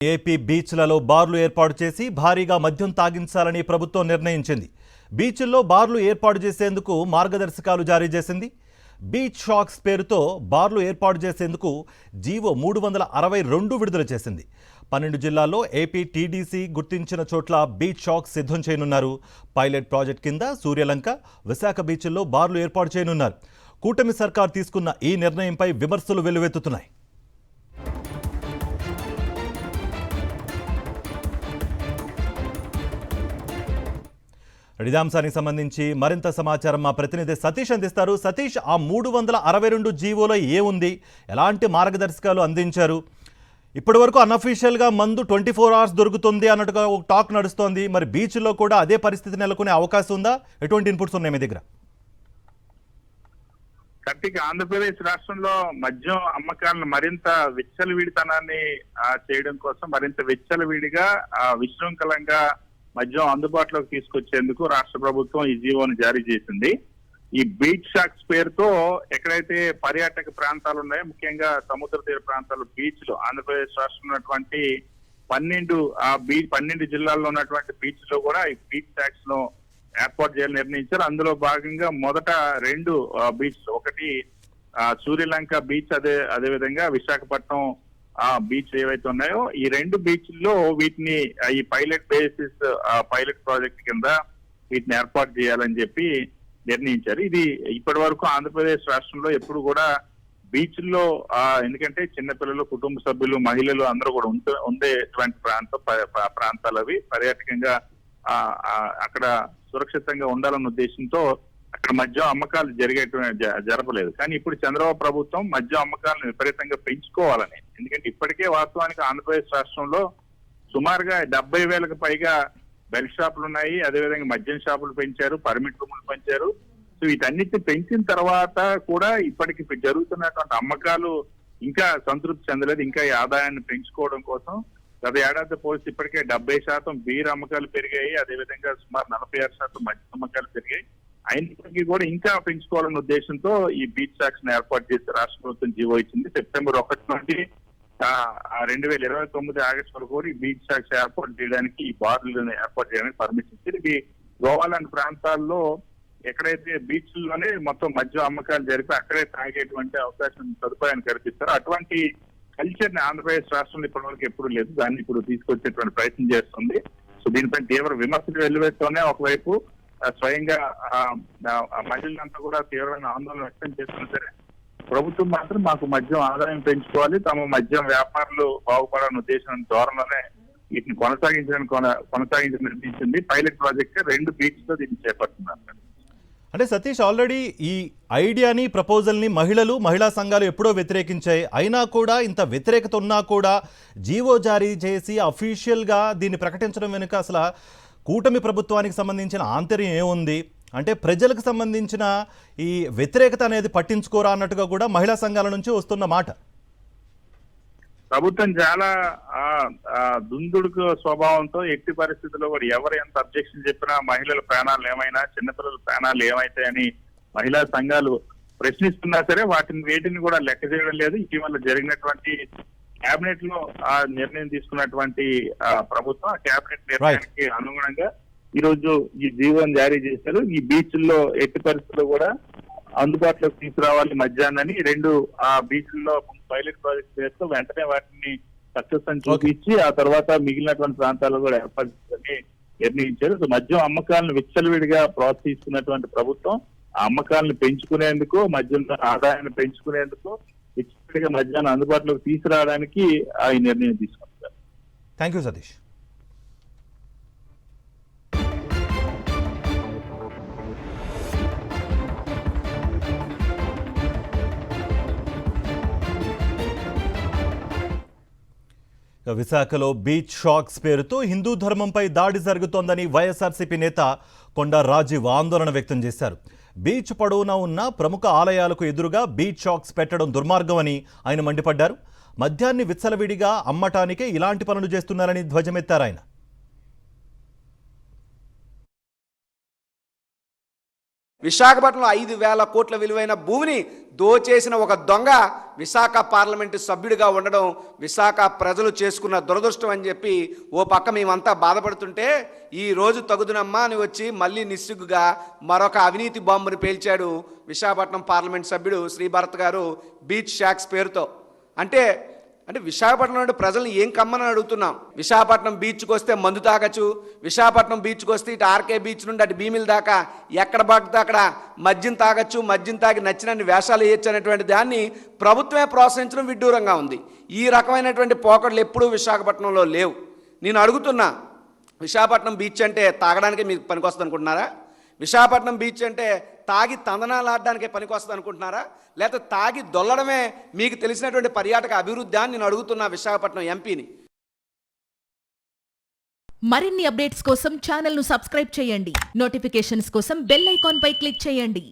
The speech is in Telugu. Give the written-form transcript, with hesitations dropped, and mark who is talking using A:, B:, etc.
A: ఏపీ బీచ్లలో బార్లు ఏర్పాటు చేసి భారీగా మద్యం తాగించాలని ప్రభుత్వం నిర్ణయించింది. బీచ్ల్లో బార్లు ఏర్పాటు చేసేందుకు మార్గదర్శకాలు జారీ చేసింది. బీచ్ షాక్స్ పేరుతో బార్లు ఏర్పాటు చేసేందుకు జీవో 362 విడుదల చేసింది. 12 జిల్లాల్లో ఏపీ టీడీసీ గుర్తించిన చోట్ల బీచ్ షాక్స్ సిద్ధం చేయనున్నారు. పైలట్ ప్రాజెక్ట్ కింద సూర్యలంక, విశాఖ బీచ్ల్లో బార్లు ఏర్పాటు చేయనున్నారు. కూటమి సర్కార్ తీసుకున్న ఈ నిర్ణయంపై విమర్శలు వెల్లువెత్తుతున్నాయి. ఇదాంశానికి సంబంధించి మరింత సమాచారం మా ప్రతినిధి సతీష్ అందిస్తారు. సతీష్, ఆ 362 జీవోలో ఏముంది, ఎలాంటి మార్గదర్శకాలు అందించారు? ఇప్పటి వరకు అన్అఫీషియల్గా మందు 24 hours దొరుకుతుంది అన్నట్టుగా ఒక టాక్ నడుస్తోంది. మరి బీచ్లో కూడా అదే పరిస్థితి నెలకొనే అవకాశం ఉందా? ఎటువంటి ఇన్పుట్స్ ఉన్నాయి మీ దగ్గర?
B: కట్టికి ఆంధ్రప్రదేశ్ రాష్ట్రంలో మద్యం అమ్మకాలను మరింత విచ్చలవిడితనాన్ని చేయడం కోసం మరింత విచ్చలవిడిగా విశృంఖలంగా మద్యం అందుబాటులోకి తీసుకొచ్చేందుకు రాష్ట్ర ప్రభుత్వం ఈ జీవోను జారీ చేసింది. ఈ బీచ్ షాక్స్ పేరుతో ఎక్కడైతే పర్యాటక ప్రాంతాలు ఉన్నాయో, ముఖ్యంగా సముద్ర తీర ప్రాంతాలు, బీచ్లు, ఆంధ్రప్రదేశ్ రాష్ట్రంలో ఉన్నటువంటి 12 జిల్లాల్లో ఉన్నటువంటి బీచ్ లో కూడా ఈ బీచ్ షాక్స్ ను ఏర్పాటు చేయాలని నిర్ణయించారు. అందులో భాగంగా మొదట 2 బీచ్, ఒకటి సూర్యలంక బీచ్, అదేవిధంగా విశాఖపట్నం బీచ్ ఏవైతే ఉన్నాయో ఈ 2 బీచ్ల్లో వీటిని ఈ పైలట్ ప్రాజెక్ట్ కింద వీటిని ఏర్పాటు చేయాలని చెప్పి నిర్ణయించారు. ఇది ఇప్పటి వరకు ఆంధ్రప్రదేశ్ రాష్ట్రంలో ఎప్పుడు కూడా బీచ్ల్లో ఎందుకంటే చిన్నపిల్లలు, కుటుంబ సభ్యులు, మహిళలు అందరూ కూడా ఉండేటువంటి ప్రాంతాలు అవి పర్యాటకంగా అక్కడ సురక్షితంగా ఉండాలన్న ఉద్దేశంతో అక్కడ మద్యం అమ్మకాలు జరపలేదు. కానీ ఇప్పుడు చంద్రబాబు ప్రభుత్వం మద్యం అమ్మకాలను విపరీతంగా పెంచుకోవాలని, ఎందుకంటే ఇప్పటికే వాస్తవానికి ఆంధ్రప్రదేశ్ రాష్ట్రంలో సుమారుగా 70,000కు పైగా బెల్ట్ షాపులు ఉన్నాయి. అదేవిధంగా మద్యం షాపులు పెంచారు, పర్మిట్ రూములు పెంచారు. సో వీటన్నిటిని పెంచిన తర్వాత కూడా ఇప్పటికి జరుగుతున్నటువంటి అమ్మకాలు ఇంకా సంతృప్తి చెందలేదు. ఇంకా ఈ ఆదాయాన్ని పెంచుకోవడం కోసం గత ఏడాది పోలిసి ఇప్పటికే 70% బీర్ అమ్మకాలు పెరిగాయి. అదేవిధంగా సుమారు 46% మద్యం అమ్మకాలు పెరిగాయి. అయినప్పటికీ కూడా ఇంకా పెంచుకోవాలన్న ఉద్దేశంతో ఈ బీచ్ షాక్స్ ను ఏర్పాటు చేసి రాష్ట్ర ప్రభుత్వం జీవో ఇచ్చింది. సెప్టెంబర్ 1 నుండి 2029 ఆగస్టు వరకు కూడా ఈ బీచ్ షాక్స్ ఏర్పాటు చేయడానికి, ఈ బార్లను ఏర్పాటు చేయడానికి పర్మిషన్ ఇచ్చింది. ఇది గోవా లాంటి ప్రాంతాల్లో ఎక్కడైతే బీచ్ల్లోనే మొత్తం మద్యం అమ్మకాలు జరిపి అక్కడే తాగేటువంటి అవకాశం, సదుపాయాన్ని కల్పిస్తారు. అటువంటి కల్చర్ ని ఆంధ్రప్రదేశ్ రాష్ట్రంలో ఇప్పటివరకు ఎప్పుడు లేదు. దాన్ని ఇప్పుడు తీసుకొచ్చేటువంటి ప్రయత్నం చేస్తుంది. సో దీనిపై తీవ్ర విమర్శలు వెల్లువెత్తూనే ఒకవైపు స్వయంగా మహిళలంతా కూడా తీవ్రమైన ఆందోళన వ్యక్తం చేస్తున్నా సరే ప్రభుత్వం మాత్రం మాకు మద్యం ఆదాయం పెంచుకోవాలి, తమ మద్యం వ్యాపారులు బాగుపడాలన్న ఉద్దేశం ధోరణిలోనే వీటిని కొనసాగించి నిర్ణయించింది. పైలట్ ప్రాజెక్ట్ 2 బీచ్ లో దీన్ని చేపడుతున్నారు.
A: అంటే సతీష్, ఆల్రెడీ ఈ ఐడియాని, ప్రపోజల్ని మహిళా సంఘాలు ఎప్పుడో వ్యతిరేకించాయి. అయినా కూడా, ఇంత వ్యతిరేకత ఉన్నా కూడా జీవో జారీ చేసి అఫీషియల్గా దీన్ని ప్రకటించడం వెనుక అసలు కూటమి ప్రభుత్వానికి సంబంధించిన ఆంతర్యం ఏముంది? అంటే ప్రజలకు సంబంధించిన ఈ వ్యతిరేకత అనేది పట్టించుకోరా అన్నట్టుగా కూడా మహిళా సంఘాల నుంచి వస్తున్న మాట.
B: ప్రభుత్వం చాలా దుందుడుకు స్వభావంతో ఎట్టి పరిస్థితుల్లో కూడా ఎవరు ఎంత అబ్జెక్షన్ చెప్పినా మహిళల ప్రాణాలు ఏమైనా, చిన్నపిల్లల ప్రాణాలు ఏమైతాయని మహిళా సంఘాలు ప్రశ్నిస్తున్నా సరే వేటిని కూడా లెక్క చేయడం లేదు. ఇటీవల జరిగినటువంటి కేబినెట్ లో ఆ నిర్ణయం తీసుకున్నటువంటి ప్రభుత్వం ఆ కేబినెట్ నిర్ణయానికి అనుగుణంగా ఈ రోజు ఈ జీవోని జారీ చేశారు. ఈ బీచ్ల్లో ఎట్టి పరిస్థితుల్లో కూడా అందుబాటులోకి తీసుకురావాలి మద్యాన్ని. 2 బీచ్ల్లో పైలట్ ప్రాజెక్ట్ చేస్తూ వెంటనే వాటిని సక్సెస్ అని చూపించి ఆ తర్వాత మిగిలినటువంటి ప్రాంతాల్లో కూడా ఏర్పాటు చేయాలని నిర్ణయించారు. సో మద్యం అమ్మకాలను విచ్చలవిడిగా ప్రోత్సహిస్తున్నటువంటి ప్రభుత్వం ఆ అమ్మకాలను పెంచుకునేందుకు, మద్యం ఆదాయాన్ని పెంచుకునేందుకు, విచ్చలవిడిగా మద్యాన్ని అందుబాటులోకి తీసుకురావడానికి ఈ నిర్ణయం తీసుకుంటారు.
A: Thank you Satish. విశాఖలో బీచ్ షాక్స్ పేరుతో హిందూ ధర్మంపై దాడి జరుగుతోందని వైఎస్ఆర్సీపీ నేత కొండా రాజీవ్ ఆందోళన వ్యక్తం చేశారు. బీచ్ పొడవునా ఉన్న ప్రముఖ ఆలయాలకు ఎదురుగా బీచ్ షాక్స్ పెట్టడం దుర్మార్గమని ఆయన మండిపడ్డారు. మద్యాన్ని విచ్చలవిడిగా అమ్మటానికే ఇలాంటి పనులు చేస్తున్నారని ధ్వజమెత్తారు ఆయన.
C: విశాఖపట్నంలో 5,000 కోట్ల విలువైన భూమిని దోచేసిన ఒక దొంగ విశాఖ పార్లమెంటు సభ్యుడిగా ఉండడం విశాఖ ప్రజలు చేసుకున్న దురదృష్టం అని చెప్పి ఓ పక్క మేమంతా బాధపడుతుంటే ఈ రోజు తగుదునమ్మా అని వచ్చి మళ్ళీ నిస్సిగ్గుగా మరొక అవినీతి బాంబుని పేల్చాడు విశాఖపట్నం పార్లమెంట్ సభ్యుడు శ్రీభరత్ గారు బీచ్ షాక్స్ పేరుతో. అంటే విశాఖపట్నం అంటే ప్రజల్ని ఏం కమ్మని అడుగుతున్నాం. విశాఖపట్నం బీచ్కి వస్తే మందు తాగచ్చు, విశాఖపట్నం బీచ్కి వస్తే ఇటు ఆర్కే బీచ్ నుండి అటు భీమిల దాకా ఎక్కడ పడితే అక్కడ మద్యం తాగచ్చు, మద్యం తాగి నచ్చినన్ని వేషాలు వేయచ్చు అనేటువంటి దాన్ని ప్రభుత్వమే ప్రోత్సహించడం విడ్డూరంగా ఉంది. ఈ రకమైనటువంటి పోకడలు ఎప్పుడూ విశాఖపట్నంలో లేవు. నేను అడుగుతున్నా, విశాఖపట్నం బీచ్ అంటే తాగడానికి మీకు పనికొస్తుంది అనుకుంటున్నారా? విశాఖపట్నం బీచ్ అంటే తాగి తందనాలు ఆడడానికే పనికొస్తుంది అనుకుంటున్నారా? లేకపోతే తాగి దొల్లడమే మీకు తెలిసినటువంటి పర్యాటక అభివృద్ధి అని నేను అడుగుతున్నా విశాఖపట్నం ఎంపీని.
D: మరిన్ని అప్డేట్స్ కోసం ఛానల్ను సబ్స్క్రైబ్ చేయండి. నోటిఫికేషన్స్ కోసం బెల్ ఐకాన్ పై క్లిక్ చేయండి.